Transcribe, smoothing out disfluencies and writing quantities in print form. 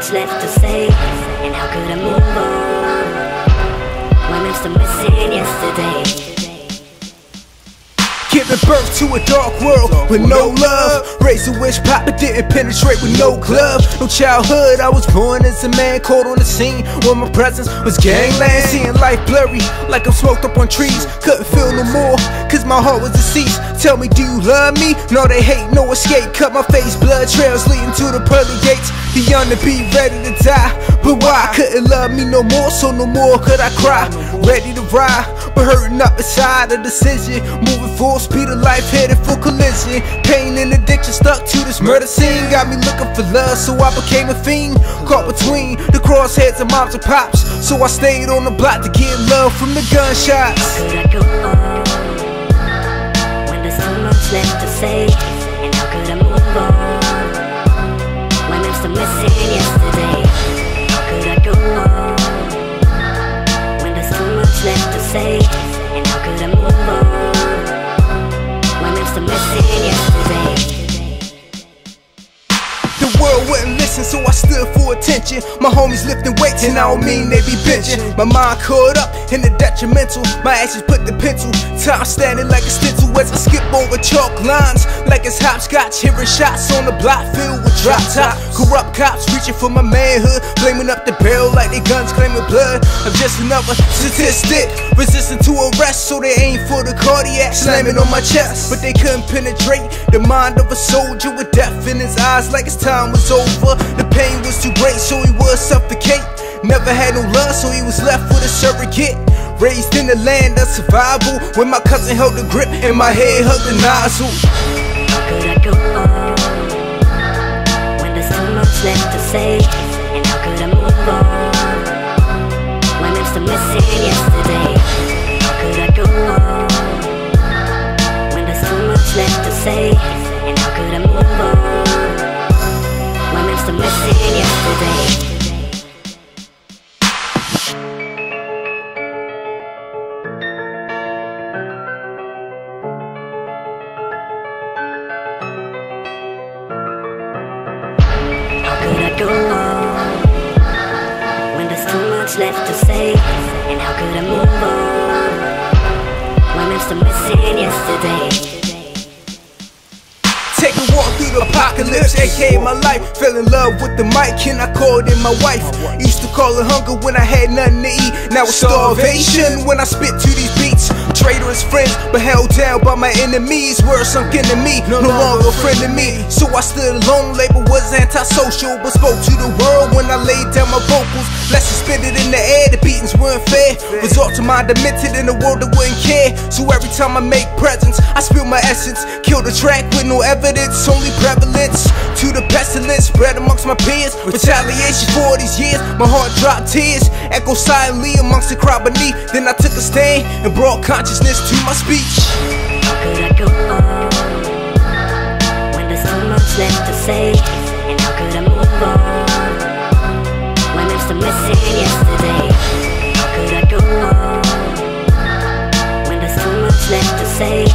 much left to say, and how could I move on when I'm still missing yesterday? Giving birth to a dark world with no love. Raised a wish pop but didn't penetrate with no glove. No childhood, I was born as a man caught on the scene when my presence was gangland. Seeing life blurry like I'm smoked up on trees. Couldn't feel no more cause my heart was deceased. Tell me, do you love me? No, they hate, no escape. Cut my face, blood trails leading to the pearly gates. The young to be ready to die, but why? Couldn't love me no more, so no more could I cry. Ready to ride, but hurting up inside a decision. Moving full speed of life, headed for collision. Pain and addiction stuck to this murder scene. Got me looking for love, so I became a fiend. Caught between the crossheads of moms and pops, so I stayed on the block to get love from the gunshots. How could I go on when there's so much left to say? And how could I move on when I'm still missing yesterday? How could I go on when there's so much left to say? And how could I move on when I'm still missing yesterday? The world wouldn't listen, so I stood for attention. My homies lifting weights, and I don't mean they be binging. My mind caught up in the detrimental. My actions put the pencil. Time standing like a stencil as I skip over chalk lines like it's hopscotch. Hearing shots on the block filled with drop top. Corrupt cops reaching for my manhood, blaming up the barrel like they guns claiming blood. I'm just another statistic, resisting to arrest, so they aim for the cardiac, slamming on my chest. But they couldn't penetrate the mind of a soldier with death in his eyes like his time was over. The pain was too great, so he would suffocate. Never had no love, so he was left with a surrogate. Raised in the land of survival, when my cousin held the grip and my head hugged the nozzle. How could I go on when there's so much left to say? And how could I move on when I'm still missing yesterday? How could I go on when there's so much left to say? And how could I move on when I'm still missing yesterday? How could I go on when there's too much left to say? And how could I move on when I'm still missing yesterday? Take a walk through the apocalypse, aka my life. Fell in love with the mic and I called it my wife. Used to call it hunger when I had nothing to eat. Now it's starvation when I spit to these beats. Traitorous friends, but held down by my enemies. Words sunk into me, no longer a friend of me. So I stood alone, label was antisocial, but spoke to the world when I laid down my vocals. Lessons spit it in the air, the beatings weren't fair. Resort to my demented in a world that wouldn't care. So every time I make presents, I spill my essence. Kill the track with no evidence, only prevalence to the pestilence spread amongst my peers. Retaliation for all these years, my heart dropped tears. Echo silently amongst the crowd beneath. Then I took a stand and brought consciousness to my speech. How could I go on when there's so much left to say? And how could I move on when I'm still missing yesterday? How could I go on when there's so much left to say?